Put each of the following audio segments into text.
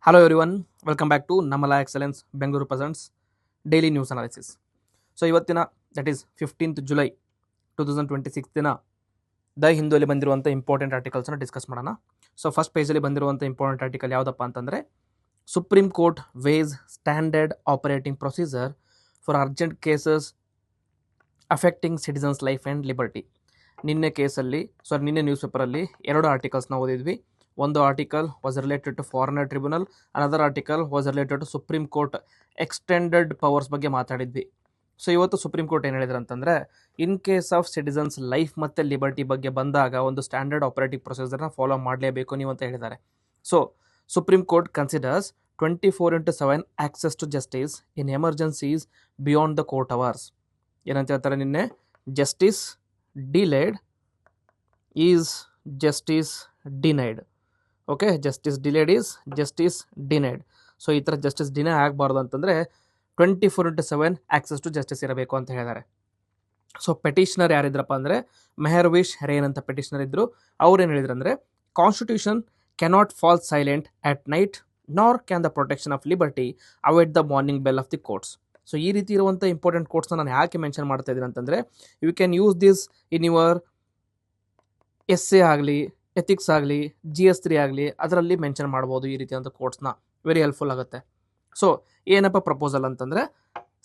Hello everyone, welcome back to Namala Excellence Bengaluru Presents Daily News Analysis. So ಇವತ್ತಿನ that is 15th July 2026 ದಿನ the ಹಿಂದೂಲಿ ಬಂದಿರುವಂಥ important ಆರ್ಟಿಕಲ್ಸ್ನ discuss ಮಾಡೋಣ. So first ಪೇಜಲ್ಲಿ ಬಂದಿರುವಂಥ ಇಂಪಾರ್ಟೆಂಟ್ ಆರ್ಟಿಕಲ್ ಯಾವುದಪ್ಪ ಅಂತಂದರೆ Supreme Court ways standard operating procedure for urgent cases affecting citizens life and liberty. ನಿನ್ನೆ ನ್ಯೂಸ್ ಪೇಪರಲ್ಲಿ ಎರಡು ಆರ್ಟಿಕಲ್ಸ್ನ ಓದಿದ್ವಿ. ಒಂದು article was related to foreigner tribunal, another article was related to Supreme Court extended powers ಬಗ್ಗೆ ಮಾತಾಡಿದ್ವಿ. ಸೊ ಇವತ್ತು Supreme Court ಏನು ಹೇಳಿದ್ರು ಅಂತಂದರೆ, in case of citizens life ಮತ್ತು ಲಿಬರ್ಟಿ ಬಗ್ಗೆ ಬಂದಾಗ ಒಂದು ಸ್ಟ್ಯಾಂಡರ್ಡ್ ಆಪರೇಟಿಂಗ್ ಪ್ರೊಸೀಜರ್ನ ಫಾಲೋ ಮಾಡಲೇಬೇಕು ನೀವು ಅಂತ ಹೇಳಿದ್ದಾರೆ. So Supreme Court considers 24/7 access to justice in emergencies beyond the court hours. ಏನಂತ ಹೇಳ್ತಾರೆ ನಿನ್ನೆ, justice delayed is justice denied. Okay, justice delayed is justice denied. So ಈ ಥರ ಜಸ್ಟಿಸ್ ಡಿನೈ ಆಗಬಾರ್ದು ಅಂತಂದರೆ 24/7 ಆಕ್ಸೆಸ್ ಟು ಜಸ್ಟಿಸ್ ಇರಬೇಕು ಅಂತ ಹೇಳಿದ್ದಾರೆ. ಸೊ ಪೆಟಿಷನರ್ ಯಾರಿದ್ರಪ್ಪ ಅಂದರೆ ಮೆಹರ್ವಿಶ್ ರೇನ್ ಅಂತ ಪೆಟಿಷನರ್ ಇದ್ದರು. ಅವ್ರೇನು ಹೇಳಿದ್ರು ಅಂದರೆ, constitution cannot fall silent at night nor can the protection of liberty avoid the morning bell of the courts. So ಈ ರೀತಿ ಇರುವಂಥ ಇಂಪಾರ್ಟೆಂಟ್ ಕೋರ್ಟ್ಸ್ನ ನಾನು ಯಾಕೆ ಮೆನ್ಷನ್ ಮಾಡ್ತಾ ಇದ್ದೀನಿ ಅಂತಂದರೆ, you can use this in your essay ಆಗಲಿ, ಎಥಿಕ್ಸ್ ಆಗಲಿ, GS3 ಆಗಲಿ, ಅದರಲ್ಲಿ ಮೆನ್ಷನ್ ಮಾಡ್ಬೋದು ಈ ರೀತಿಯಾದಂಥ ಕೋರ್ಟ್ಸ್ನ. ವೆರಿ ಹೆಲ್ಪ್ಫುಲ್ ಆಗುತ್ತೆ. ಸೊ ಏನಪ್ಪ ಪ್ರಪೋಸಲ್ ಅಂತಂದರೆ,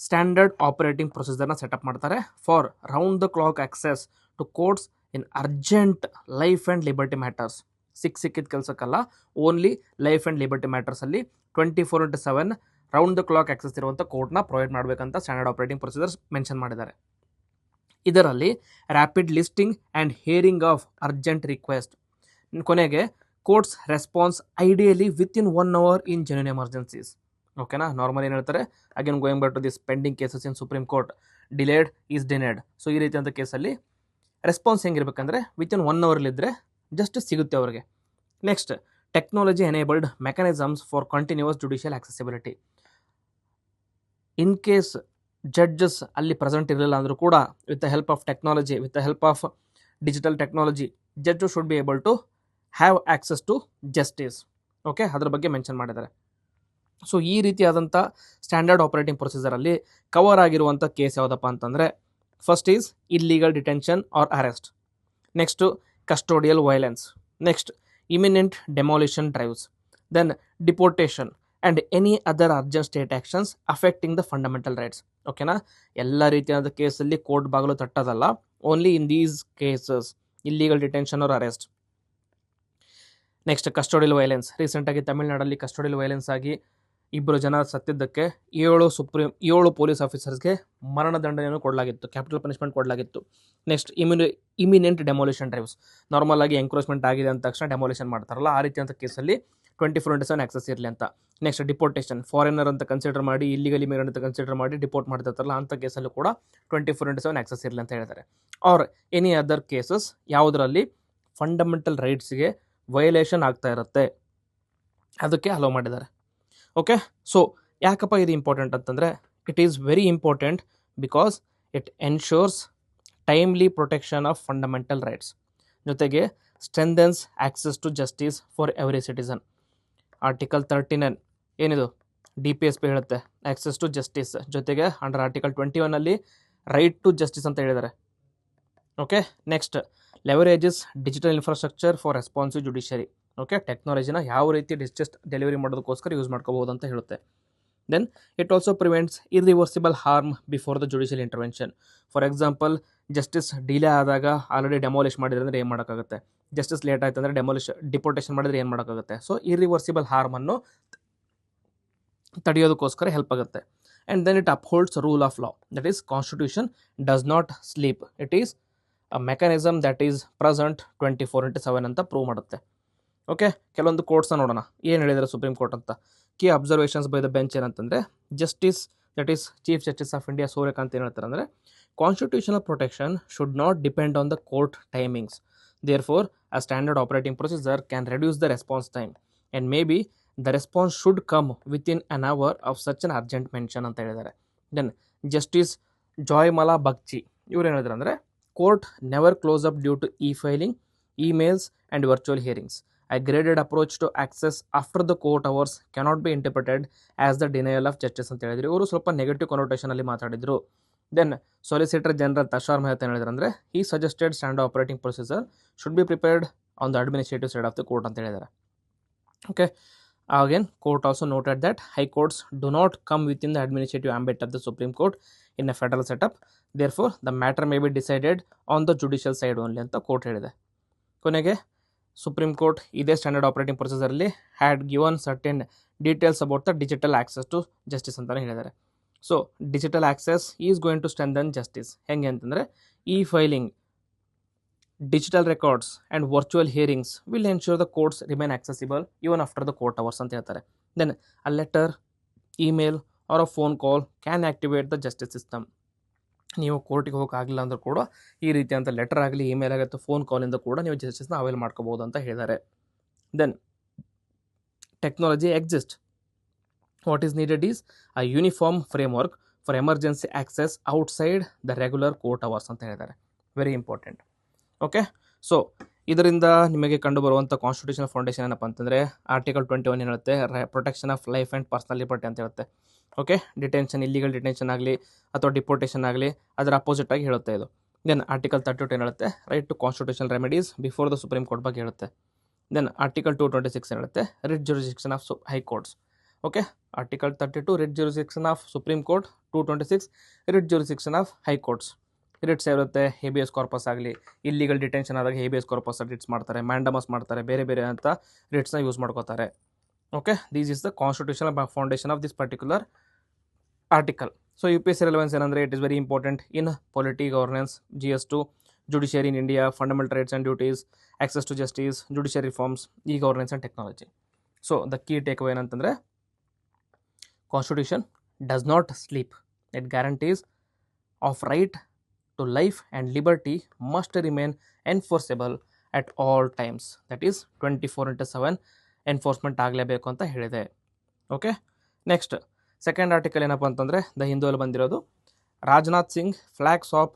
ಸ್ಟ್ಯಾಂಡರ್ಡ್ ಆಪರೇಟಿಂಗ್ ಪ್ರೊಸೀಜರ್ನ ಸೆಟಪ್ ಮಾಡ್ತಾರೆ for round the clock access to courts in urgent life and liberty matters. ಸಿಕ್ಕಿದ ಕೆಲಸಕ್ಕಲ್ಲ, ಓನ್ಲಿ ಲೈಫ್ ಆ್ಯಂಡ್ ಲಿಬರ್ಟಿ ಮ್ಯಾಟರ್ಸಲ್ಲಿ 24/7 ರೌಂಡ್ ದ ಕ್ಲಾಕ್ ಆಕ್ಸೆಸ್ ಇರುವಂಥ ಕೋರ್ಟ್ನ ಪ್ರೊವೈಡ್ ಮಾಡಬೇಕಂತ ಸ್ಟ್ಯಾಂಡರ್ಡ್ ಆಪರೇಟಿಂಗ್ ಪ್ರೊಸೀಜರ್ಸ್ ಮೆನ್ಷನ್ ಮಾಡಿದ್ದಾರೆ. ಇದರಲ್ಲಿ rapid listing and hearing of urgent request, ಕೊನೆಗೆ courts response ideally within 1 hour in genuine emergencies. ಓಕೆನಾ, ನಾರ್ಮಲ್ ಏನು ಹೇಳ್ತಾರೆ, again going back to this pending cases in supreme court, delayed is denied. So ಈ ರೀತಿಯಂಥ ಕೇಸಲ್ಲಿ response ಹೆಂಗಿರ್ಬೇಕಂದ್ರೆ within 1 hour justice ಸಿಗುತ್ತೆ ಅವ್ರಿಗೆ. Next, technology enabled mechanisms for continuous judicial accessibility. In case judges ಅಲ್ಲಿ ಪ್ರೆಸೆಂಟ್ ಇರಲಿಲ್ಲ ಅಂದರೂ ಕೂಡ, with the help of technology, with the help of digital technology, judge should be able to have access to justice. Okay, ಅದ್ರ ಬಗ್ಗೆ mention ಮಾಡಿದ್ದಾರೆ. So ಈ ರೀತಿಯಾದಂಥ standard operating ಪ್ರೊಸೀಜರಲ್ಲಿ ಕವರ್ ಆಗಿರುವಂಥ ಕೇಸ್ ಯಾವುದಪ್ಪ ಅಂತಂದರೆ, first is illegal detention or arrest, next custodial violence, next imminent demolition drives, then deportation and any other urgent state actions affecting the fundamental rights. ಓಕೆನಾ, ಎಲ್ಲ ರೀತಿಯಾದ ಕೇಸಲ್ಲಿ ಕೋರ್ಟ್ ಬಾಗಿಲು ತಟ್ಟೋದಲ್ಲ, only in these cases illegal detention or arrest. Next, custodial violence. ರೀಸೆಂಟಾಗಿ ತಮಿಳುನಾಡಲ್ಲಿ custodial violence ಆಗಿ 2 ಜನ ಸತ್ತಿದ್ದಕ್ಕೆ 7 ಪೊಲೀಸ್ ಆಫೀಸರ್ಸ್ಗೆ ಮರಣದಂಡನೆಯನ್ನು ಕೊಡಲಾಗಿತ್ತು, ಕ್ಯಾಪಿಟಲ್ ಪನಿಷ್ಮೆಂಟ್ ಕೊಡಲಾಗಿತ್ತು. Next, imminent demolition drives. Normal ಆಗಿ ಎಂಕ್ರೋಚ್ಮೆಂಟ್ ಆಗಿದೆ ಅಂದ ತಕ್ಷಣ ಡೆಮಾಲಿಷನ್ ಮಾಡ್ತಾರಲ್ಲ, ಆ ರೀತಿಯಂಥ ಕೇಸಲ್ಲಿ 24/7 ಆಕ್ಸೆಸ್ ಇರಲಿ ಅಂತ. Next, deportation. ಫಾರಿನರ್ ಅಂತ ಕನ್ಸಿಡರ್ ಮಾಡಿ, ಇಲ್ಲಿಗಲ್ ಇಮಿಗ್ರೆಂಟ್ ಅಂತ ಕನ್ಸಿಡರ್ ಮಾಡಿ ಡಿಪೋರ್ಟ್ ಮಾಡ್ತಿರ್ತಾರಲ್ಲ, ಅಂಥ ಕೇಸಲ್ಲೂ ಕೂಡ 24/7 ಆಕ್ಸೆಸ್ ಇರಲಿ ಅಂತ ಹೇಳ್ತಾರೆ. ಆರ್ ಎನಿ ಅದರ್ ಕೇಸಸ್ ಯಾವುದರಲ್ಲಿ ಫಂಡಮೆಂಟಲ್ ರೈಟ್ಸ್ಗೆ ವೈಲೇಷನ್ ಆಗ್ತಾ ಇರುತ್ತೆ, ಅದಕ್ಕೆ ಅಲೋ ಮಾಡಿದ್ದಾರೆ. ಓಕೆ, ಸೊ ಯಾಕಪ್ಪ ಇದು ಇಂಪಾರ್ಟೆಂಟ್ ಅಂತಂದರೆ, it is very important because it ensures timely protection of fundamental rights, ಜೊತೆಗೆ strengthens access to justice for every citizen. Article 39 ಏನಿದು DPSP ಹೇಳುತ್ತೆ ಆಕ್ಸೆಸ್ ಟು ಜಸ್ಟಿಸ್, ಜೊತೆಗೆ under article 21 right to justice ಅಂತ ಹೇಳಿದ್ದಾರೆ. Okay, next, leverages digital infrastructure for responsive judiciary. Okay, ಟೆಕ್ನಾಲಜಿನ ಯಾವ ರೀತಿ justice delivery ಮಾಡೋದಕ್ಕೋಸ್ಕರ ಯೂಸ್ ಮಾಡ್ಕೋಬೋದು ಅಂತ ಹೇಳುತ್ತೆ. Then it also prevents irreversible harm before the judicial intervention. For example, justice delay ಆದಾಗ ಆಲ್ರೆಡಿ ಡೆಮಾಲಿಷ್ ಮಾಡಿದ್ರೆ ಅಂದರೆ ಏನು ಮಾಡೋಕ್ಕಾಗುತ್ತೆ, ಜಸ್ಟಿಸ್ ಲೇಟ್ ಆಯ್ತು ಅಂದರೆ ಡಿಪೋರ್ಟೇಷನ್ ಮಾಡಿದ್ರೆ ಏನು ಮಾಡೋಕ್ಕಾಗುತ್ತೆ. ಸೊ ಇರ್ರಿವರ್ಸಿಬಲ್ ಹಾರ್ಮನ್ನು ತಡೆಯೋದಕ್ಕೋಸ್ಕರ ಹೆಲ್ಪ್ ಆಗುತ್ತೆ. And then it upholds rule of law, that is constitution does not sleep, it is a mechanism that is present 24/7 ಅಂತ ಪ್ರೂವ್ ಮಾಡುತ್ತೆ. ಓಕೆ, ಕೆಲವೊಂದು ಕೋರ್ಟ್ಸ್ನ ನೋಡೋಣ ಏನು ಹೇಳಿದ್ದಾರೆ ಸುಪ್ರೀಂ ಕೋರ್ಟ್ ಅಂತ. Key observations by the bench ಏನಂತಂದರೆ, justice that is chief justice of India Surya Kant ಏನು ಹೇಳ್ತಾರೆ ಅಂದರೆ, constitutional protection should not depend on the court timings, therefore a standard operating procedure can reduce the response time and maybe the response should come within an hour of such an urgent mention ಅಂತ ಹೇಳಿದ್ದಾರೆ. Then justice ಜಾಯ್ಮಲಾ Bagchi ಇವ್ರು ಏನು ಹೇಳಿದ್ರು ಅಂದರೆ, court never close up due to e-filing, emails and virtual hearings. A graded approach to access after the court hours cannot be interpreted as the denial of justice ಅಂತ ಹೇಳಿದ್ರು. ಇವರು ಸ್ವಲ್ಪ ನೆಗೆಟಿವ್ ಕೊನೋಟೇಷನಲ್ಲಿ ಮಾತಾಡಿದರು. Then solicitor general ತಷಾರ್ Mehta ಏನು ಹೇಳಿದ್ರು ಅಂದರೆ ಈ suggested standard operating procedure should be prepared on the administrative side of the court ಅಂತ ಹೇಳಿದ್ದಾರೆ. Okay, again court also noted that high courts do not come within the administrative ambit of the Supreme Court in a federal setup, therefore the matter may be decided on the judicial side only ಅಂತ court ಹೇಳಿದೆ. ಕೊನೆಗೆ supreme court ಇದೇ standard operating ಪ್ರೊಸೀಜರಲ್ಲಿ had given certain details about the digital access to justice ಅಂತಲೇ ಹೇಳಿದ್ದಾರೆ. So digital access is going to strengthen justice. ಹೆಂಗೆ ಅಂತಂದರೆ ಈ filing, digital records and virtual hearings will ensure the courts remain accessible even after the court hours ಅಂತ ಹೇಳ್ತಾರೆ. Then a letter, email or a phone call can activate the justice system. ನೀವು ಕೋರ್ಟಿಗೆ ಹೋಗೋಕ್ಕಾಗಲಿಲ್ಲ ಅಂದರೂ ಕೂಡ ಈ ರೀತಿ ಅಂತ ಲೆಟರ್ ಆಗಲಿ, ಇಮೇಲ್ ಆಗುತ್ತೆ, ಫೋನ್ ಕಾಲಿಂದ ಕೂಡ ನೀವು ಜಸ್ಟಿಸ್ನ ಅವೈಲ್ ಮಾಡ್ಕೋಬೋದು ಅಂತ ಹೇಳಿದ್ದಾರೆ. Then technology exist. What is needed is a uniform framework for emergency access outside the regular court hours ಅಂತ ಹೇಳಿದ್ದಾರೆ. Very important. ಓಕೆ, ಸೊ ಇದರಿಂದ ನಿಮಗೆ ಕಂಡುಬರುವಂಥ ಕಾನ್ಸ್ಟಿಟ್ಯೂಷನಲ್ ಫೌಂಡೇಶನ್ ಏನಪ್ಪ ಅಂತಂದರೆ ಆರ್ಟಿಕಲ್ 21 ಹೇಳುತ್ತೆ protection of life and personal liberty ಅಂತ ಹೇಳುತ್ತೆ. Okay, detention, illegal detention ಆಗಲಿ ಅಥವಾ ಡಿಪೋರ್ಟೇಷನ್ ಆಗಲಿ ಅದರ ಅಪೋಸಿಟ್ ಆಗಿ ಹೇಳುತ್ತೆ ಇದು. ದೆನ್ ಆರ್ಟಿಕಲ್ 32 ಏನು ಹೇಳುತ್ತೆ right to constitutional remedies before the Supreme Court ಬಗ್ಗೆ ಹೇಳುತ್ತೆ. ದೆನ್ ಆರ್ಟಿಕಲ್ 226 ಹೇಳುತ್ತೆ writ jurisdiction of high courts. Okay, article 32 writ jurisdiction of Supreme Court, 226 writ jurisdiction of high courts. Writs ಇರುತ್ತೆ, habeas corpus ಆಗಲಿ, illegal detention ಆದಾಗ habeas corpus writs ಮಾಡ್ತಾರೆ, mandamus ಮಾಡ್ತಾರೆ, ಬೇರೆ ಬೇರೆ ಅಂತ ರಿಟ್ಸ್ನ ಯೂಸ್ ಮಾಡ್ಕೋತಾರೆ. Okay, this is the constitutional foundation of this particular article. So UPSC relevance ಏನಂದರೆ it is very important in polity, governance, GS2, judiciary in India, fundamental rights and duties, access to justice, judiciary reforms, e-governance and technology. So the key take away ಏನಂತಂದರೆ constitution does not sleep. It guarantees of right to life and liberty must remain enforceable at all times. That is 24/7 enforcement ಆಗಲೇಬೇಕು ಅಂತ ಹೇಳಿದೆ. Okay, next second article ಏನಪ್ಪ ಅಂತಂದರೆ the ಹಿಂದೂಯಲ್ಲಿ ಬಂದಿರೋದು Rajnath Singh flags of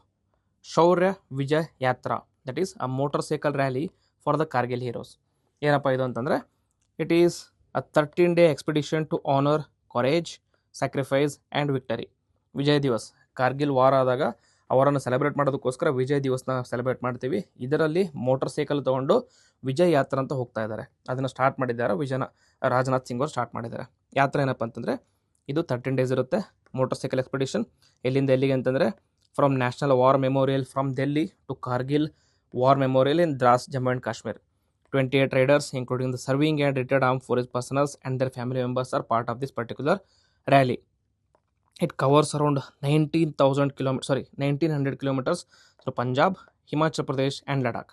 Shaurya Vijay Yatra. That is a motorcycle rally for the Kargil heroes. ಏನಪ್ಪ ಇದು ಅಂತಂದರೆ it is a 13-day expedition to honour courage, sacrifice and victory. Vijay Diwas, Kargil ವಾರ ಆದಾಗ ಅವರನ್ನು ಸೆಲೆಬ್ರೇಟ್ ಮಾಡೋದಕ್ಕೋಸ್ಕರ ವಿಜಯ್ ದಿವಸ್ನ ಸೆಲೆಬ್ರೇಟ್ ಮಾಡ್ತೀವಿ. ಇದರಲ್ಲಿ ಮೋಟರ್ ಸೈಕಲ್ ತೊಗೊಂಡು ವಿಜಯ್ ಯಾತ್ರಾ ಅಂತ ಹೋಗ್ತಾ ಇದ್ದಾರೆ. ಅದನ್ನು ಸ್ಟಾರ್ಟ್ ಮಾಡಿದ್ದಾರೆ ರಾಜನಾಥ್ ಸಿಂಗ್ ಅವರು ಸ್ಟಾರ್ಟ್ ಮಾಡಿದ್ದಾರೆ. ಯಾತ್ರೆ ಏನಪ್ಪ ಅಂತಂದರೆ ಇದು 13 days ಇರುತ್ತೆ. ಮೋಟರ್ ಸೈಕಲ್ ಎಕ್ಸ್ಪಿಡಿಷನ್ ಎಲ್ಲಿಂದ ಎಲ್ಲಿಗೆ ಅಂತಂದರೆ from national war memorial from Delhi to Kargil war memorial in Dras, Jammu and Kashmir. 28 riders including the serving and retired armed forces personnel and their family members are part of this particular rally. It covers around 1900 kilometers through Punjab, Himachal Pradesh and Ladakh.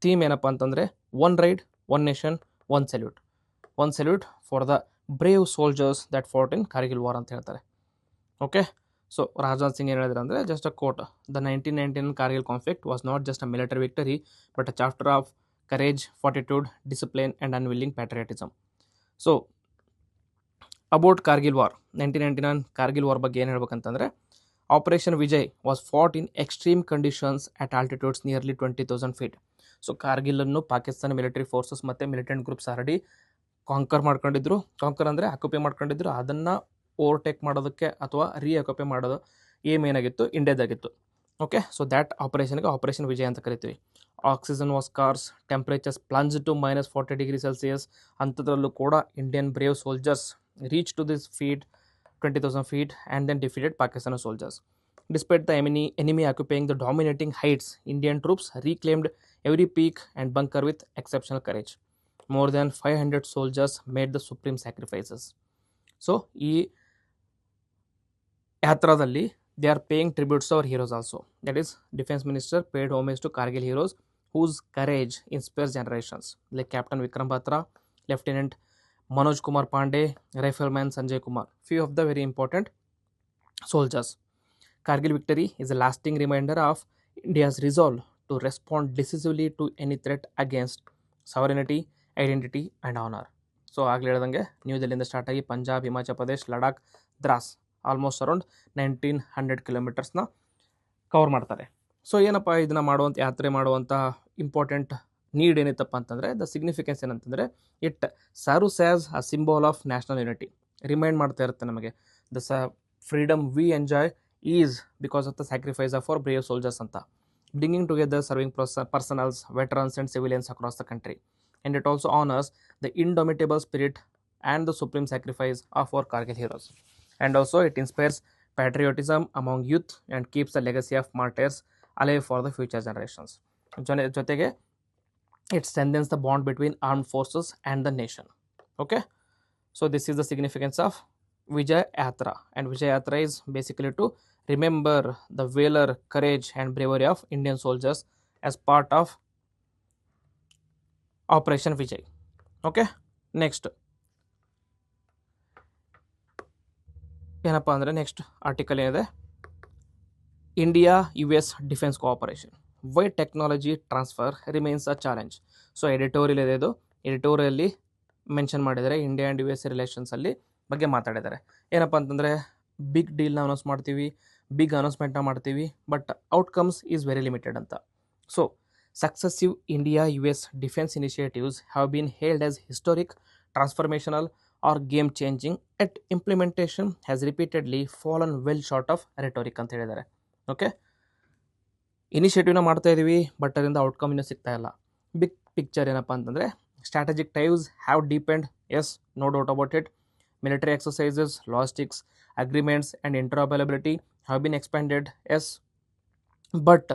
Theme ಏನಪ್ಪ ಅಂತಂದರೆ one ride, one nation, one salute. One salute for the brave soldiers that fought in Kargil war ಅಂತ ಹೇಳ್ತಾರೆ. Okay, so Rajnath Singh ಏನು ಹೇಳಿದ್ರು ಅಂದರೆ just a quote, the 1919 Kargil conflict was not just a military victory but a chapter of courage, fortitude, discipline and unwilling patriotism. So about Kargil war, 1999 Kargil war ಬಗ್ಗೆ ಏನು ಹೇಳ್ಬೇಕಂತಂದರೆ operation Vijay was fought in extreme conditions at altitudes nearly 20,000 feet. So ಕಾರ್ಗಿಲನ್ನು Pakistan military forces ಮತ್ತು militant groups already conquer ಅಂದರೆ occupy ಮಾಡ್ಕೊಂಡಿದ್ರು. ಅದನ್ನು overtake ಮಾಡೋದಕ್ಕೆ ಅಥವಾ ಆಕ್ಯುಪೈ ಮಾಡೋದು ಏಮ್ ಏನಾಗಿತ್ತು, ಇಂಡಿಯಾದಾಗಿತ್ತು. ಓಕೆ, ಸೊ ದ್ಯಾಟ್ ಆಪರೇಷನ್ಗೆ ಆಪರೇಷನ್ ವಿಜಯ್ ಅಂತ ಕರಿತೀವಿ. Oxygen was scarce, temperatures plunge to -40 degrees Celsius. ಅಂಥದ್ರಲ್ಲೂ ಕೂಡ Indian brave soldiers reached to this feet 20,000 feet and then defeated Pakistani soldiers. Despite the enemy occupying the dominating heights, Indian troops reclaimed every peak and bunker with exceptional courage. More than 500 soldiers made the supreme sacrifices. So ಈ ಯಾತ್ರಾದಲ್ಲಿ they are paying tributes to our heroes also. That is, Defense Minister paid homage to Kargil heroes whose courage inspires generations, like Captain Vikram Batra, Lieutenant Manoj Kumar Pandey, Rifleman Sanjay Kumar, few of the very important soldiers. Kargil victory is a lasting reminder of India's resolve to respond decisively to any threat against sovereignty, identity and honor. So ಆಗಲೇ ಹೇಳ್ದಂಗೆ new ದೆಲ್ಲಿಯಿಂದ start ಆಗಿ Punjab, Himachal Pradesh, Ladakh, Dras almost around 1900 kilometers cover ಮಾಡ್ತಾರೆ. So ಏನಪ್ಪ ಇದನ್ನು ಯಾತ್ರೆ ಮಾಡುವಂಥ important need ಏನಿತ್ತಪ್ಪ ಅಂತಂದರೆ the significance ಏನಂತಂದರೆ it serves as a symbol of national unity. Remind ಮಾಡ್ತಾ ಇರುತ್ತೆ ನಮಗೆ the freedom V enjoy is because of the sacrifice of our brave soldiers ಅಂತ, bringing together serving personals, veterans and civilians across the country. And it also honors the indomitable spirit and the supreme sacrifice of our Kargil heroes. And also it inspires patriotism among youth and keeps the legacy of martyrs alive for the future generations. ಜೊತೆಗೆ it strengthens the bond between armed forces and the nation. Okay, so this is the significance of Vijay Yatra, and Vijay Yatra is basically to remember the valor, courage and bravery of Indian soldiers as part of Operation Vijay. Okay, next ಏನಪ್ಪ ಅಂದರೆ next article ಏನಿದೆ, India US defence cooperation, why technology transfer remains a challenge. So editorial ಇದೆ, ಇದು ಎಡಿಟೋರಿಯಲ್ಲಿ mention ಮಾಡಿದ್ದಾರೆ India and US ರಿಲೇಷನ್ಸಲ್ಲಿ ಬಗ್ಗೆ ಮಾತಾಡಿದ್ದಾರೆ. ಏನಪ್ಪ ಅಂತಂದರೆ ಬಿಗ್ ಡೀಲ್ನ ಅನೌನ್ಸ್ ಮಾಡ್ತೀವಿ, ಬಿಗ್ ಅನೌನ್ಸ್ಮೆಂಟ್ನ ಮಾಡ್ತೀವಿ, but outcomes is very limited ಅಂತ. So successive India US defence initiatives have been hailed as historic, transformational or game changing yet implementation has repeatedly fallen well short of rhetoric ಅಂತ ಹೇಳಿದ್ದಾರೆ. Okay, ಇನಿಷಿಯೇಟಿವ್ನ ಮಾಡ್ತಾ ಇದ್ದೀವಿ, but ಅದರಿಂದ outcome ಇನ್ನೂ ಸಿಗ್ತಾ ಇಲ್ಲ. Big picture ಏನಪ್ಪ ಅಂತಂದರೆ strategic ties have deepened, yes, no doubt about it. Military exercises, logistics, agreements and interoperability have been expanded, yes, but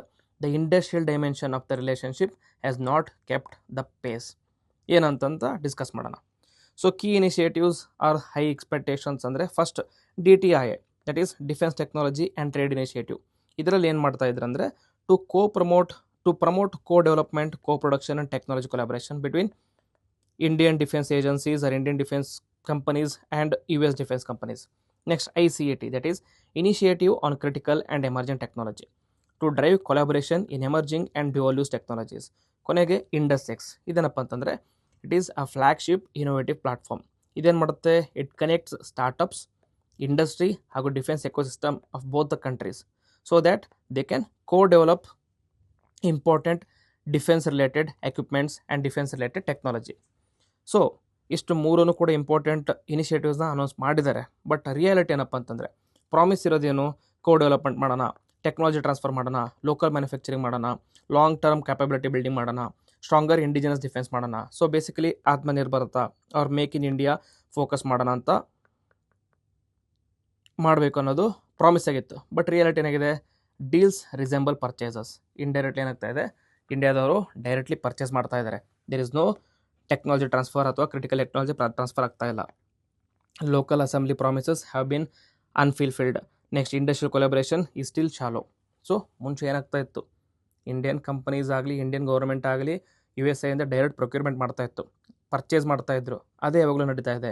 the industrial dimension of the relationship has not kept the pace. ಏನಂತಂತ discuss ಮಾಡೋಣ. So key initiatives are high expectations ಅಂದರೆ first DTIA, that is defence technology and trade initiative. ಇದರಲ್ಲಿ ಏನು ಮಾಡ್ತಾ ಇದ್ರು ಅಂದರೆ to promote co development, co production and technology collaboration between Indian defence agencies or Indian defence companies and US defense companies. Next, ICAT, that is Initiative on Critical and Emerging Technology, to drive collaboration in emerging and dual use technologies. ಕೊನೆಗೆ IndusX, ಇದೇನಪ್ಪ ಅಂತಂದರೆ it is a flagship innovative platform. ಇದೇನು ಮಾಡುತ್ತೆ, it connects startups, industry ಹಾಗೂ defence ecosystem of both the countries so that they can co-develop important defense related equipments and defense related technology. So ಇಷ್ಟು ಮೂರೂ ಕೂಡ important ಇನಿಷಿಯೇಟಿವ್ಸ್ನ announce ಮಾಡಿದ್ದಾರೆ. But reality ಏನಪ್ಪ ಅಂತಂದರೆ promise ಇರೋದೇನು, ಕೋ development ಮಾಡೋಣ, ಟೆಕ್ನಾಲಜಿ ಟ್ರಾನ್ಸ್ಫರ್ ಮಾಡೋಣ, local manufacturing ಮಾಡೋಣ, ಲಾಂಗ್ ಟರ್ಮ್ ಕ್ಯಾಪಬಿಲಿಟಿ ಬಿಲ್ಡಿಂಗ್ ಮಾಡೋಣ, ಸ್ಟ್ರಾಂಗರ್ ಇಂಡಿಜಿನಸ್ ಡಿಫೆನ್ಸ್ ಮಾಡೋಣ. ಸೊ ಬೇಸಿಕಲಿ ಆತ್ಮನಿರ್ಭರತ ಅವ್ರ ಮೇಕ್ ಇನ್ ಇಂಡಿಯಾ ಫೋಕಸ್ ಮಾಡೋಣ ಅಂತ ಮಾಡಬೇಕು ಅನ್ನೋದು ಪ್ರಾಮಿಸ್ ಆಗಿತ್ತು. ಬಟ್ ರಿಯಾಲಿಟಿ ಏನಾಗಿದೆ, ಡೀಲ್ಸ್ ರಿಸೆಂಬಲ್ ಪರ್ಚೇಸಸ್. ಇಂಡೈರೆಕ್ಟ್ಲಿ ಏನಾಗ್ತಾ ಇದೆ, ಇಂಡಿಯಾದವರು ಡೈರೆಕ್ಟ್ಲಿ ಪರ್ಚೇಸ್ ಮಾಡ್ತಾ ಇದ್ದಾರೆ. There is no technology transfer ಅಥವಾ ಕ್ರಿಟಿಕಲ್ ಟೆಕ್ನಾಲಜಿ ಟ್ರಾನ್ಸ್ಫರ್ ಆಗ್ತಾ ಇಲ್ಲ. Local assembly promises have been unfulfilled. Next, industrial collaboration is still shallow. So ಮುಂಚೆ ಏನಾಗ್ತಾ ಇತ್ತು, ಇಂಡಿಯನ್ ಕಂಪನೀಸ್ ಆಗಲಿ, ಇಂಡಿಯನ್ ಗೌರ್ಮೆಂಟ್ ಆಗಲಿ USA ಇಂದ ಡೈರೆಕ್ಟ್ ಪ್ರೊಕ್ಯೂರ್ಮೆಂಟ್ ಮಾಡ್ತಾ ಇತ್ತು, ಪರ್ಚೇಸ್ ಮಾಡ್ತಾ ಇದ್ರು. ಅದೇ ಯಾವಾಗಲೂ ನಡೀತಾ ಇದೆ.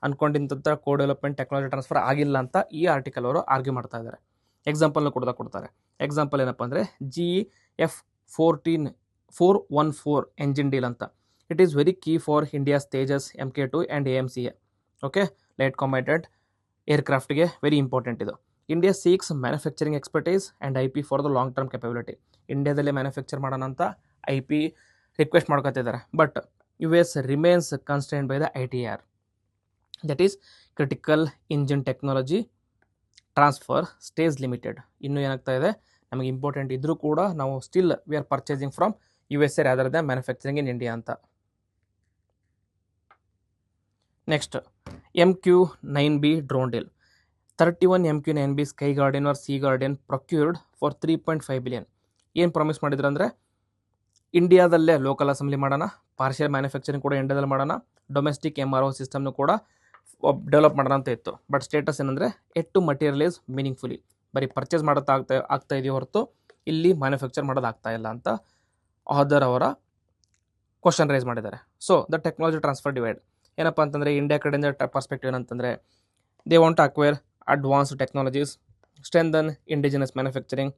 ಅಂದ್ಕೊಂಡಿದ್ದಂಥ ಕೋ ಡೆವಲಪ್ಮೆಂಟ್ ಟೆಕ್ನಾಲಜಿ ಟ್ರಾನ್ಸ್ಫರ್ ಆಗಿಲ್ಲ ಅಂತ ಈ ಆರ್ಟಿಕಲ್ ಅವರು ಆರ್ಗ್ಯೂ ಮಾಡ್ತಾ ಇದ್ದಾರೆ. ಎಕ್ಸಾಂಪಲ್ನ ಕೊಡ್ತಾರೆ. ಎಕ್ಸಾಂಪಲ್ ಏನಪ್ಪ ಅಂದರೆ GE F414 ಎಂಜಿನ್ ಡೀಲ್ ಅಂತ. It is very key for India's Tejas, MK2 and AMCA. Okay, light combatant aircraft ಗೆ ವೆರಿ ಇಂಪಾರ್ಟೆಂಟ್ ಇದು. India seeks manufacturing expertise and IP for the long term capability. ಇಂಡಿಯಾದಲ್ಲೇ manufacture ಮಾಡೋಣ ಅಂತ IP request ಮಾಡ್ಕೊತಿದ್ದಾರೆ. But US remains constrained by the ITR, that is critical engine technology transfer stays limited. ಇನ್ನೂ ಏನಾಗ್ತಾ ಇದೆ, ನಮಗೆ important ಇದ್ರೂ ಕೂಡ ನಾವು still we are purchasing from USA rather than manufacturing in India ಅಂತ. Next, MQ-9B drone deal. 31 MQ-9B Sky Guardian are C guardian ಪ್ರೊಕ್ಯೂರ್ಡ್ for 3.5 billion. ಏನು promise ಮಾಡಿದ್ರು ಅಂದರೆ ಇಂಡಿಯಾದಲ್ಲೇ ಲೋಕಲ್ ಅಸೆಂಬ್ಲಿ ಮಾಡೋಣ, ಪಾರ್ಷಿಯಲ್ ಮ್ಯಾನುಫ್ಯಾಕ್ಚರಿಂಗ್ ಕೂಡ ಇಂಡಿಯಾದಲ್ಲಿ ಮಾಡೋಣ, ಡೊಮೆಸ್ಟಿಕ್ MRO ಸಿಸ್ಟಮ್ನು ಕೂಡ ಡೆವಲಪ್ ಮಾಡೋಣ ಅಂತ ಇತ್ತು. ಬಟ್ ಸ್ಟೇಟಸ್ ಏನಂದರೆ ಎಟ್ ಟು ಮಟೀರಿಯಲೈಸ್ ಮೀನಿಂಗ್ಫುಲಿ. ಬರೀ ಪರ್ಚೇಸ್ ಮಾಡೋದು ಆಗ್ತಾ ಇದೆಯೋ ಹೊರತು ಇಲ್ಲಿ ಮ್ಯಾನುಫ್ಯಾಕ್ಚರ್ ಮಾಡೋದಾಗ್ತಾ ಇಲ್ಲ ಅಂತ ಆದರ್ ಅವರ ಕ್ವಶನ್ ರೈಸ್ ಮಾಡಿದ್ದಾರೆ. So the technology transfer divide ಏನಪ್ಪ ಅಂತಂದರೆ ಇಂಡಿಯಾ ಕಡೆಯಿಂದ ಪರ್ಸ್ಪೆಕ್ಟಿವ್ ಏನಂತಂದರೆ they want to acquire advanced technologies, strengthen indigenous manufacturing,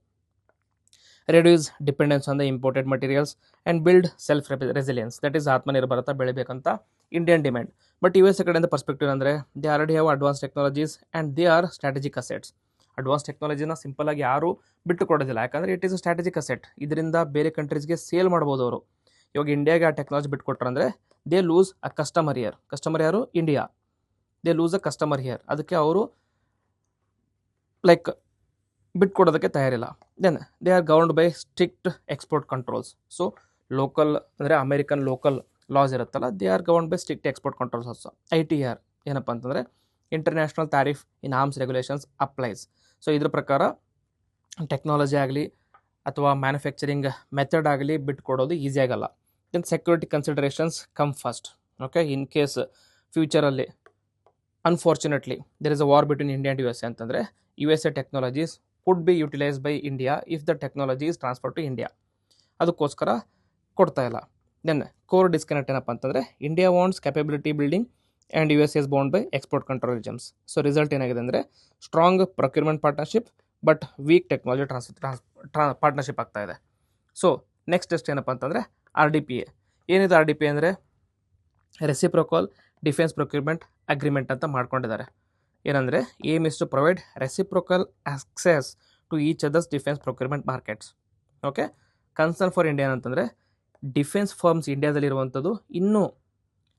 reduce dependence on the imported materials and build self resilience. That is ಆತ್ಮನಿರ್ಭರತ ಬೆಳಿಬೇಕಂತ ಇಂಡಿಯನ್ ಡಿಮ್ಯಾಂಡ್. ಬಟ್ USA ಕಡೆಯಿಂದ perspective ಅಂದರೆ they already have advance technologies and they are strategic assets. Advance ಟೆಕ್ನಾಲಜಿನ ಸಿಂಪಲಾಗಿ ಯಾರೂ ಬಿಟ್ಟು ಕೊಡೋದಿಲ್ಲ, ಯಾಕಂದರೆ it is a strategic asset. ಇದರಿಂದ ಬೇರೆ ಕಂಟ್ರೀಸ್ಗೆ ಸೇಲ್ ಮಾಡ್ಬೋದು ಅವರು. ಇವಾಗ ಇಂಡಿಯಾಗೆ ಆ ಟೆಕ್ನಾಲಜಿ ಬಿಟ್ಕೊಟ್ರಂದರೆ they lose a customer here. Customer ಯಾರು? India. They lose a customer here. ಅದಕ್ಕೆ ಅವರು ಲೈಕ್ ಬಿಟ್ಕೊಡೋದಕ್ಕೆ ತಯಾರಿಲ್ಲ. Then they are governed by strict export controls. So local ಅಂದರೆ ಅಮೇರಿಕನ್ ಲೋಕಲ್ ಲಾಸ್ ಇರುತ್ತಲ್ಲ, they are governed by strict export controls also. ITR ಏನಪ್ಪ ಅಂತಂದರೆ international tariff in arms regulations applies. So ಇದ್ರ ಪ್ರಕಾರ ಟೆಕ್ನಾಲಜಿ ಆಗಲಿ ಅಥವಾ ಮ್ಯಾನುಫ್ಯಾಕ್ಚರಿಂಗ್ ಮೆಥಡ್ ಆಗಲಿ ಬಿಟ್ಕೊಡೋದು easy ಆಗಲ್ಲ. Then security considerations come first. Okay, in case ಫ್ಯೂಚರಲ್ಲಿ unfortunately there is a war between India and USA ಅಂತಂದರೆ USA technologies could be utilised by India if the technology is transfer to India. ಅದಕ್ಕೋಸ್ಕರ ಕೊಡ್ತಾ ಇಲ್ಲ. Then core disconnect ಏನಪ್ಪ ಅಂತಂದರೆ India wants capability building and USA is bound by export control regimes. So result ಏನಾಗಿದೆ ಅಂದರೆ strong procurement partnership but weak technology partnership ಆಗ್ತಾ ಇದೆ. So next test ಏನಪ್ಪ ಅಂತಂದರೆ RDPA. ಏನಿದೆ RDPA ಅಂದರೆ ರೆಸಿಪ್ರೊಕಲ್ ಡಿಫೆನ್ಸ್ ಪ್ರೊಕ್ಯೂರ್ಮೆಂಟ್ ಅಗ್ರಿಮೆಂಟ್ ಅಂತ ಮಾಡ್ಕೊಂಡಿದ್ದಾರೆ. ಏನಂದರೆ aim is to provide reciprocal access to each other's defence procurement markets. Okay, concern for India ಅಂತಂದರೆ ಡಿಫೆನ್ಸ್ ಫರ್ಮ್ಸ್ ಇಂಡಿಯಾದಲ್ಲಿರುವಂಥದ್ದು ಇನ್ನೂ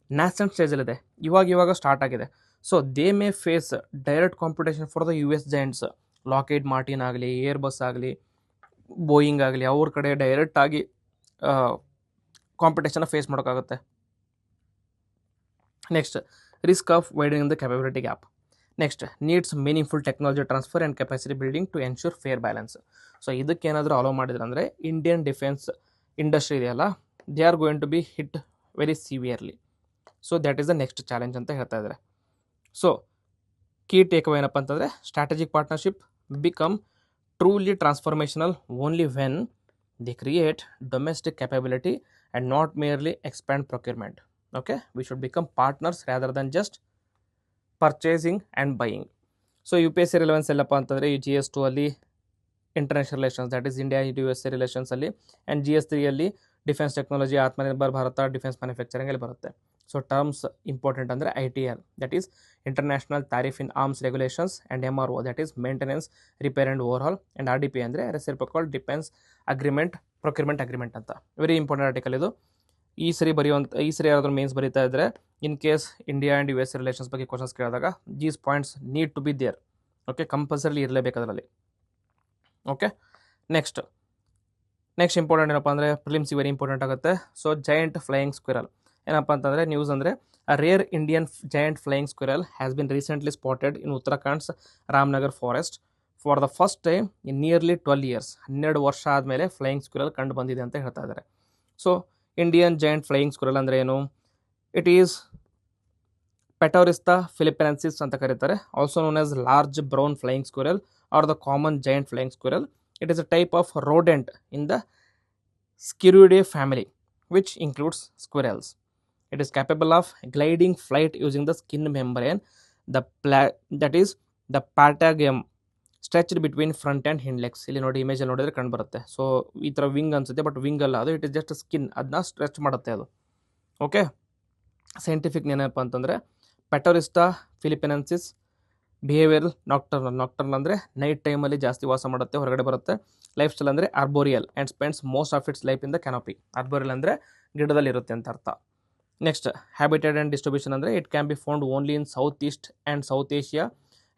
ನ್ಯಾಸೆಂಟ್ ಸ್ಟೇಜಲ್ಲಿದೆ, ಇವಾಗ ಸ್ಟಾರ್ಟ್ ಆಗಿದೆ. So they may face direct competition for the US giants. Lockheed Martin ಆಗಲಿ, Airbus ಆಗಲಿ, Boeing ಆಗಲಿ, ಅವ್ರ ಕಡೆ ಡೈರೆಕ್ಟಾಗಿ ಕಾಂಪಿಟೇಷನ್ನ ಫೇಸ್ ಮಾಡೋಕ್ಕಾಗುತ್ತೆ. Next, risk of widening the capability gap. Next, needs meaningful technology transfer and capacity building to ensure fair balance. So ಇದಕ್ಕೇನಾದರೂ allow ಮಾಡಿದ್ರೆ ಅಂದರೆ ಇಂಡಿಯನ್ ಡಿಫೆನ್ಸ್ ಇಂಡಸ್ಟ್ರಿ ಇದೆಯಲ್ಲ, they are going to be hit very severely. So that is the next challenge ಅಂತ ಹೇಳ್ತಾ ಇದ್ದಾರೆ. So key take away ಏನಪ್ಪ ಅಂತಂದರೆ strategic partnership become truly transformational only when they create domestic capability and not merely expand procurement. Okay, we should become partners rather than just purchasing and buying. So UPSC relevance ಎಲ್ಲಪ್ಪ ಅಂತಂದರೆ GS2 ಅಲ್ಲಿ international relations, that is India USA ರಿಲೇಷನ್ಸಲ್ಲಿ, and GS3 ಅಲ್ಲಿ defence technology, Atmanirbhar Bharat, defence manufacturing ಅಲ್ಲಿ ಬರುತ್ತೆ. So terms important ಅಂದರೆ ITR, that is international tariff in arms regulations, and MRO, that is maintenance, repair and overhaul, and RDPA ಅಂದರೆ reciprocal defence agreement procurement agreement ಅಂತ. Very important article ಇದು. ಈ ಸರಿ ಯಾರಾದರೂ mains ಬರೀತಾ ಇದ್ದರೆ, in case India and USA relations ಬಗ್ಗೆ questions ಕೇಳಿದಾಗ these points need to be there. Okay, compulsory ಇರಲೇಬೇಕು ಅದರಲ್ಲಿ. ಓಕೆ, ನೆಕ್ಸ್ಟ್ ಇಂಪಾರ್ಟೆಂಟ್ ಏನಪ್ಪ ಅಂದರೆ ಪ್ರಿಲಿಮ್ಸ್ ವೆರಿ ಇಂಪಾರ್ಟೆಂಟ್ ಆಗುತ್ತೆ. ಸೊ ಜೈಂಟ್ ಫ್ಲೈಯಿಂಗ್ ಸ್ಕ್ವಿರಲ್ ಏನಪ್ಪ ಅಂತಂದರೆ ನ್ಯೂಸ್ ಅಂದರೆ a rare Indian giant flying squirrel has been recently spotted in Uttarakhand's Ramnagar forest for the first time in nearly 12 years. 12 ವರ್ಷ ಆದಮೇಲೆ ಫ್ಲೈಯಿಂಗ್ ಸ್ಕ್ವಿರಲ್ ಕಂಡು ಬಂದಿದೆ ಅಂತ ಹೇಳ್ತಾ ಇದ್ದಾರೆ. So Indian giant flying squirrel ಅಂದರೆ ಏನು? ಇಟ್ ಈಸ್ ಪೆಟೋರಿಸ್ತಾ ಫಿಲಿಪೈನ್ಸಿಸ್ ಅಂತ ಕರೀತಾರೆ, also known as large brown flying squirrel are the common giant flying squirrel. It is a type of rodent in the Sciuridae family, which includes squirrels. It is capable of gliding flight using the skin membrane, that is the patagium, stretched between front and hind legs. ಇಲ್ಲಿ ನೋಡಿ, ಇಮೇಜಲ್ಲಿ ನೋಡಿದ್ರೆ ಕಂಡು ಬರುತ್ತೆ. So ಈ ಥರ wing ಅನ್ಸುತ್ತೆ, but wing ಅಲ್ಲ ಅದು, ಇಟ್ ಇಸ್ ಜಸ್ಟ್ ಸ್ಕಿನ್, ಅದನ್ನ ಸ್ಟ್ರೆಚ್ ಮಾಡುತ್ತೆ ಅದು. ಓಕೆ, ಸೈಂಟಿಫಿಕ್ ಏನಪ್ಪ ಅಂತಂದರೆ ಪೆಟೋರಿಸ್ಟಾ ಫಿಲಿಪೈನೆನ್ಸಿಸ್, ಬಿಹೇವಿಯರಲ್ ನಾಕ್ಟರ್ನಲ್ ಅಂದರೆ ನೈಟ್ ಟೈಮಲ್ಲಿ ಜಾಸ್ತಿ ವಾಸ ಮಾಡುತ್ತೆ, ಹೊರಗಡೆ ಬರುತ್ತೆ. ಲೈಫ್ ಸ್ಟೈಲ್ ಅಂದರೆ arboreal and spends most of its life in the canopy. Arboreal ಅಂದರೆ ಗಿಡದಲ್ಲಿರುತ್ತೆ ಅಂತ ಅರ್ಥ. ನೆಕ್ಸ್ಟ್, ಹ್ಯಾಬಿಟೇಟ್ ಆ್ಯಂಡ್ ಡಿಸ್ಟ್ರಿಬ್ಯೂಷನ್ ಅಂದರೆ it can be found only in south east and South Asia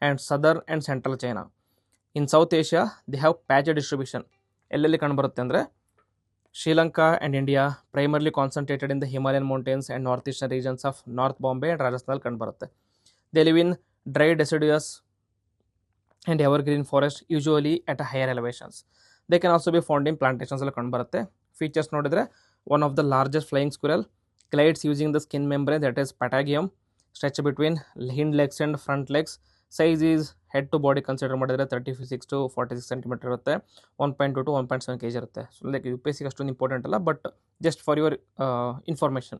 and southern and central China. In South Asia they have patch distribution. ಎಲ್ಲೆಲ್ಲಿ ಕಂಡುಬರುತ್ತೆ ಅಂದರೆ Sri Lanka and India, primarily concentrated in the Himalayan mountains and north eastern regions of north Bombay and ರಾಜಸ್ಥಾನಲ್ಲಿ ಕಂಡುಬರುತ್ತೆ. They live in dry deciduous and evergreen forest, usually at a higher ಎಲಿವೇಷನ್ಸ್. They can also be found in plantations ಎಲ್ಲ ಕಂಡುಬರುತ್ತೆ. Features ನೋಡಿದರೆ one of the largest flying squirrel, glides using the skin membrane, that is patagium, stretch between hind legs and front legs. Size is head to body consider ಮಾಡಿದರೆ 36 to 46 centimeter ಇರುತ್ತೆ, 1.2 to 1.7 kg ಇರುತ್ತೆ. So like UPSC ಅಷ್ಟೊಂದು important ಅಲ್ಲ, but just for your information.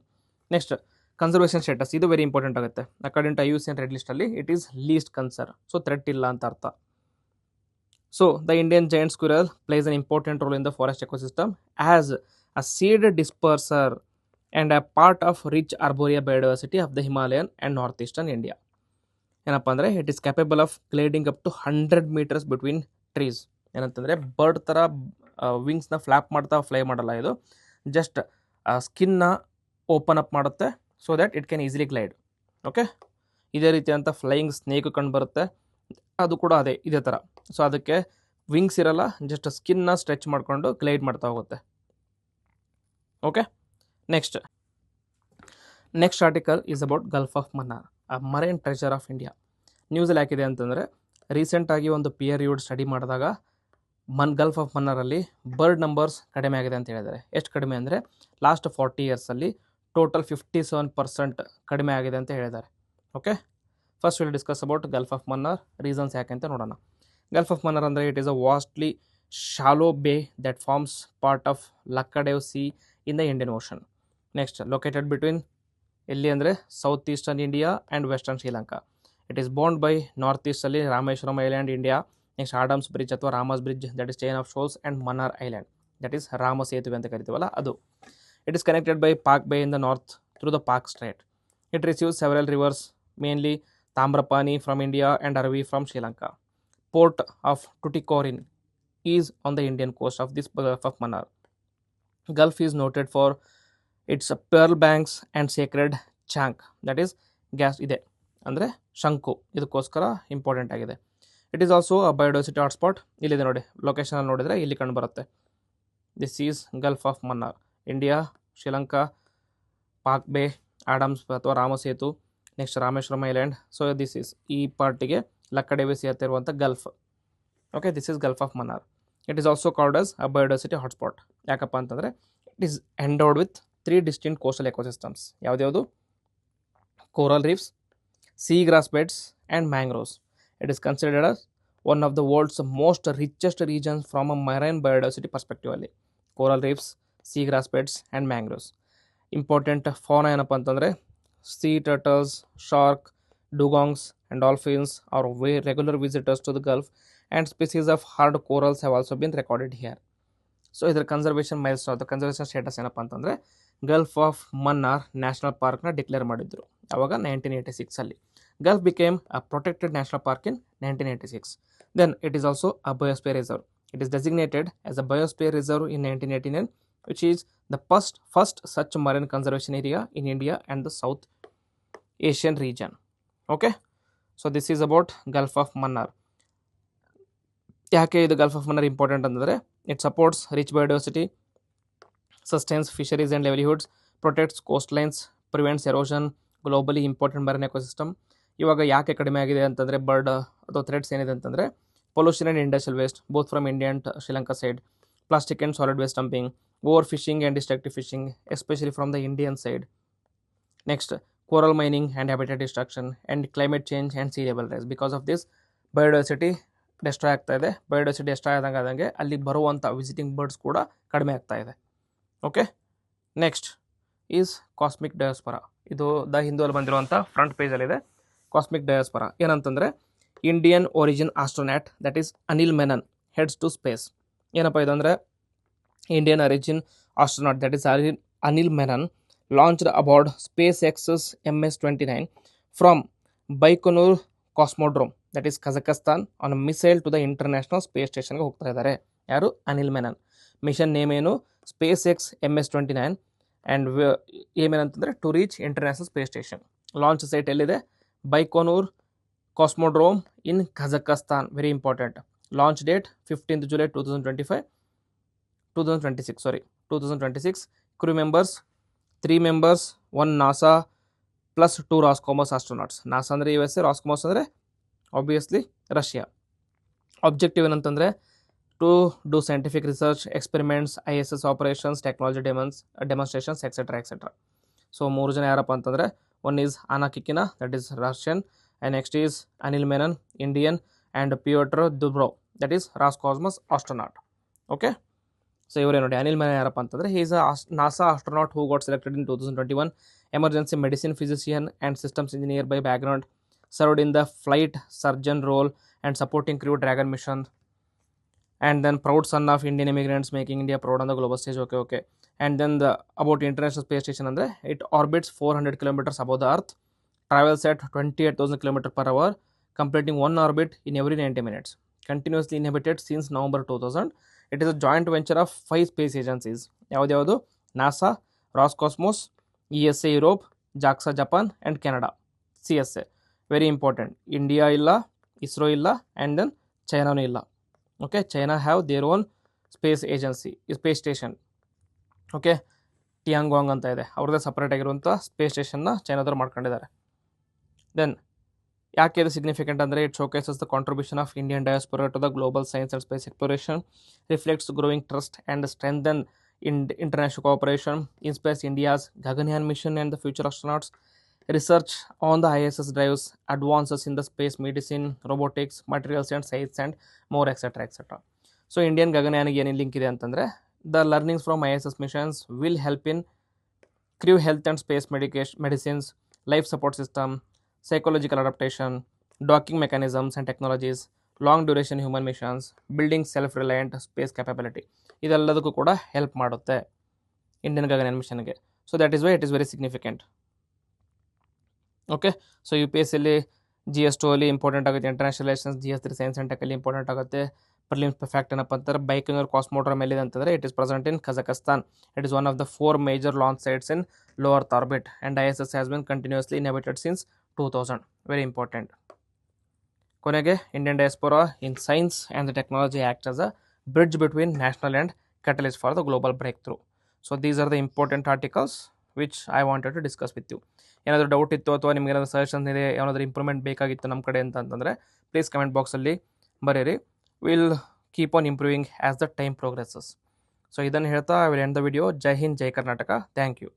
Next, conservation status, ಇದು very important ಆಗುತ್ತೆ. According to IUCN red ಲಿಸ್ಟಲ್ಲಿ it is least concern, so threat ಇಲ್ಲ ಅಂತ ಅರ್ಥ. So the Indian giant squirrel plays an important role in the forest ecosystem as a seed disperser and a part of rich arboreal biodiversity of the Himalayan and northeastern India. ಏನಪ್ಪ ಅಂದರೆ it is capable of gliding up to 100 meters between trees. ಏನಂತಂದರೆ bird ಥರ ವಿಂಗ್ಸ್ನ flap ಮಾಡ್ತಾ fly ಮಾಡಲ್ಲ ಇದು, just ಸ್ಕಿನ್ನ open up ಮಾಡುತ್ತೆ so that it can easily glide. Okay, ಇದೇ ರೀತಿಯಂಥ ಫ್ಲೈಯಿಂಗ್ ಸ್ನೇಕ್ ಕಂಡುಬರುತ್ತೆ, ಅದು ಕೂಡ ಇದೇ ಥರ. ಸೊ ಅದಕ್ಕೆ ವಿಂಗ್ಸ್ ಇರಲ್ಲ, ಜಸ್ಟ್ ಸ್ಕಿನ್ನ ಸ್ಟ್ರೆಚ್ ಮಾಡಿಕೊಂಡು ಗ್ಲೈಡ್ ಮಾಡ್ತಾ ಹೋಗುತ್ತೆ. Okay, next article is about Gulf of Mannar, a marine treasure of India. ನ್ಯೂಸಲ್ಲಿ ಯಾಕಿದೆ ಅಂತಂದರೆ, ರೀಸೆಂಟಾಗಿ ಒಂದು ಪಿಯರ್ ರಿವ್ಯೂಡ್ ಸ್ಟಡಿ ಮಾಡಿದಾಗ ಗಲ್ಫ್ ಆಫ್ ಮನ್ನಾರಲ್ಲಿ ಬರ್ಡ್ ನಂಬರ್ಸ್ ಕಡಿಮೆ ಆಗಿದೆ ಅಂತ ಹೇಳಿದ್ದಾರೆ. ಎಷ್ಟು ಕಡಿಮೆ ಅಂದರೆ ಲಾಸ್ಟ್ 40 ಇಯರ್ಸಲ್ಲಿ ಟೋಟಲ್ 57% ಕಡಿಮೆ ಆಗಿದೆ ಅಂತ ಹೇಳಿದ್ದಾರೆ. Okay, first will discuss about Gulf of Mannar, reasons ಯಾಕೆ ಅಂತ ನೋಡೋಣ. ಗಲ್ಫ್ ಆಫ್ ಮನ್ನಾರ್ ಅಂದರೆ ಇಟ್ ಈಸ್ ಅ ವಾಸ್ಟ್ಲಿ ಶಾಲೋ ಬೇ that forms part of ಲಕ್ಕಡೇವ್ C in the Indian ocean. Next, located between ಎಲ್ಲಿ ಅಂದರೆ south eastern India and western Sri Lanka. It is bound by north ಈಸ್ಟಲ್ಲಿ Rameswaram island India. Next Adams bridge ಅಥವಾ Rama's bridge, that is chain of ಶೋಲ್ಸ್, and Mannar island, that is Rama ಸೇತುವೆ ಅಂತ ಕರಿತೀವಲ್ಲ ಅದು. It is connected by Palk Bay in the north through the Palk Strait. It receives several rivers, mainly Tamraparni from India and Aruvi from Sri. Port of Tuticorin is on the Indian coast of this Gulf of Mannar. Gulf is noted for its pearl banks and sacred chank, that is gas ಇದೆ ಅಂದರೆ ಶಂಕು, ಇದಕ್ಕೋಸ್ಕರ important ಆಗಿದೆ. It is also a biodiversity hotspot. ಇಲ್ಲಿದೆ ನೋಡಿ, ಲೊಕೇಶನಲ್ಲಿ ನೋಡಿದರೆ ಇಲ್ಲಿ ಕಂಡು ಬರುತ್ತೆ. This is Gulf of Mannar, India, Sri Lanka, Pak ಬೇ, ಆಡಮ್ಸ್ ಅಥವಾ Ram Setu, next Rameswaram island. So this is ಈ ಪಾರ್ಟಿಗೆ ಲಕ್ಕಡೇವಿ ಸಿ ಇರುವಂಥ Gulf. Okay, this is Gulf of Mannar. It is also called as a biodiversity hotspot. ಯಾಕಪ್ಪ ಅಂತಂದರೆ it is endowed with 3 distinct coastal ecosystems. ಯಾವ್ದ್ಯಾವುದು? Coral reefs, sea grass beds and mangroves. It is considered as one of the world's most richest regions from a marine biodiversity perspective ಅಲ್ಲಿ. Coral reefs, sea grass beds and mangroves. Important fauna ಏನಪ್ಪ ಅಂತಂದರೆ sea turtles, shark, dugongs and dolphins are regular visitors to the Gulf, and species of hard corals have also been recorded here. So ಇದರ conservation milestone ಅಥವಾ conservation status ಏನಪ್ಪ ಅಂತಂದರೆ Gulf of Mannar national ಪಾರ್ಕ್ನ declare ಮಾಡಿದ್ರು ಆವಾಗ 1986 Gulf became a protected national park in 1986. Then it is also a biosphere reserve. It is designated as a biosphere reserve in 1989, which is the first such marine conservation area in India and the South Asian region. Okay, so this is about Gulf of Mannar. ಯಾಕೆ ಇದು Gulf of Mannar important ಅಂತಂದರೆ it supports rich biodiversity, sustains fisheries and livelihoods, protects coast lines, prevents erosion, globally important marine ecosystem. ಇವಾಗ ಯಾಕೆ ಕಡಿಮೆ ಆಗಿದೆ ಅಂತಂದರೆ bird ಅಥವಾ threads ಏನಿದೆ ಅಂತಂದರೆ pollution and industrial waste both from India and Sri Lanka side, plastic and solid waste dumping, overfishing and destructive fishing especially from the Indian side. Next, coral mining and habitat destruction and climate change and sea level rise. Because of this biodiversity destroy ಆಗ್ತಾ ಇದೆ. Biodiversity destroy ಆದಂಗೆ ಅಲ್ಲಿ ಬರುವಂಥ visiting birds ಕೂಡ ಕಡಿಮೆ ಆಗ್ತಾ ಇದೆ. Okay, next is cosmic diaspora. ಇದು ದ ಹಿಂದೂಲ್ಲಿ ಬಂದಿರುವಂಥ ಫ್ರಂಟ್ ಪೇಜಲ್ಲಿದೆ. ಕಾಸ್ಮಿಕ್ ಡಯಾಸ್ಪೊರಾ ಏನಂತಂದರೆ Indian origin astronaut that is Anil Menon heads to space. ಏನಪ್ಪ ಇದು ಅಂದರೆ Indian origin astronaut that is Anil Menon launched aboard SpaceX's MS-29 from Baikonur Cosmodrome, that is Kazakhstan, on a missile to the International Space Station ಗೆ ಹೋಗ್ತಾ ಇದ್ದಾರೆ. ಯಾರು? Anil Menon. Mission name ಏನು? SpaceX MS-29 and ಏಮೇನಂತಂದರೆ to reach international space station. Launch site ಎಲ್ಲಿದೆ? Baikonur Cosmodrome in Kazakhstan. Very important. Launch date 15th July 2026. Crew members 3 members, 1 NASA plus 2 Roscosmos astronauts. NASA ಅಂದರೆ USA, Roscosmos ಅಂದರೆ obviously Russia. Objective ಏನಂತಂದರೆ to do scientific research, experiments, ISS operations, technology demonstrations etcetera etcetera. So 3 ಜನ ಯಾರಪ್ಪ ಅಂತಂದರೆ one is Anna Kikina that is Russian, and next is Anil Menon Indian, and Pyotr Dubrov that is Roscosmos astronaut. Okay, so ಇವರೇ ನೋಡಿ ಅನಿಲ್ ಮೆನನ್ ಯಾರಪ್ಪ ಅಂತಂದರೆ he is a NASA astronaut who got selected in 2021, emergency medicine physician and systems engineer by background, served in the flight surgeon role and supporting Crew Dragon mission, and then proud son of Indian immigrants making India proud on the global stage. Okay. And then the about International space Station ಅಂದರೆ it orbits 400 kilometers above the earth, travels at 28,000 kilometers per hour, completing one orbit in every 90 minutes, continuously inhabited since November 2000. It is a joint venture of 5 space agencies. ಯಾವ್ದು? NASA, Roscosmos, ESA Europe, JAXA Japan and Canada. CSA very important. India ಇಲ್ಲ, ISRO ಇಲ್ಲ, and then ಚೈನಾನೂ ಇಲ್ಲ. Okay, China have their own space agency, space station. Okay, Tiangong ಅಂತ ಇದೆ, ಅವ್ರದ್ದೇ separate ಆಗಿರುವಂಥ space ಸ್ಟೇಷನ್ನ ಚೈನಾದವ್ರು ಮಾಡ್ಕೊಂಡಿದ್ದಾರೆ. ದೆನ್ ಯಾಕೆ ಇದು ಸಿಗ್ನಿಫಿಕೆಂಟ್ ಅಂದರೆ it showcases the contribution of Indian diaspora to the global science and space exploration, reflects growing trust and strengthen in international cooperation, inspires India's Gaganyaan mission and the future astronauts. Research on the ISS drives advances in the space medicine, robotics, materials and science and more, etc. etc. So Indian Gaganyaan ಏನು link ಇದೆ ಅಂತಂದರೆ the learnings from ISS missions will help in crew health and space medicines, life support system, psychological adaptation, docking mechanisms and technologies, long duration human missions, building self reliant space capability, ಇದೆಲ್ಲದಕ್ಕೂ ಕೂಡ help ಮಾಡುತ್ತೆ Indian Gaganyaan ಮಿಷನ್ಗೆ. So that is why it is very significant. Okay, so UPSC GS2 ಅಲ್ಲಿ important ಆಗುತ್ತೆ, international relations GS3 science and ಟೆಕಲ್ಲಿ important ಆಗುತ್ತೆ. Prelims fact ಏನಪ್ಪ ಅಂತಾರೆ, ಬೈಕಂಗರ್ ಕಾಸ್ಮೋಡ್ರಮ್ ಎಲ್ಲಿದೆ ಅಂತಂದರೆ it is present in Kazakhstan. It is one of the 4 major launch sites in low earth orbit and ISS has been continuously inhabited since 2000. Very important. ಕೊನೆಗೆ Indian diaspora in science and the technology act as a bridge between national and catalyst for the global breakthrough. So these are the important articles which I wanted to discuss with you. ಏನಾದರೂ doubt ಇತ್ತು ಅಥವಾ ನಿಮ್ಗೆ ಏನಾದರೂ suggestion ಇದೆ, ಏನಾದರೂ improvement ಬೇಕಾಗಿತ್ತು ನಮ್ಮ ಕಡೆ ಅಂತಂದರೆ ಪ್ಲೀಸ್ ಕಮೆಂಟ್ ಬಾಕ್ಸಲ್ಲಿ ಬರೀರಿ. Will keep on improving as the time progresses. So ಇದನ್ನು ಹೇಳ್ತಾ I will end the video. ಜೈ ಹಿಂದ್, ಜೈ ಕರ್ನಾಟಕ. Thank you.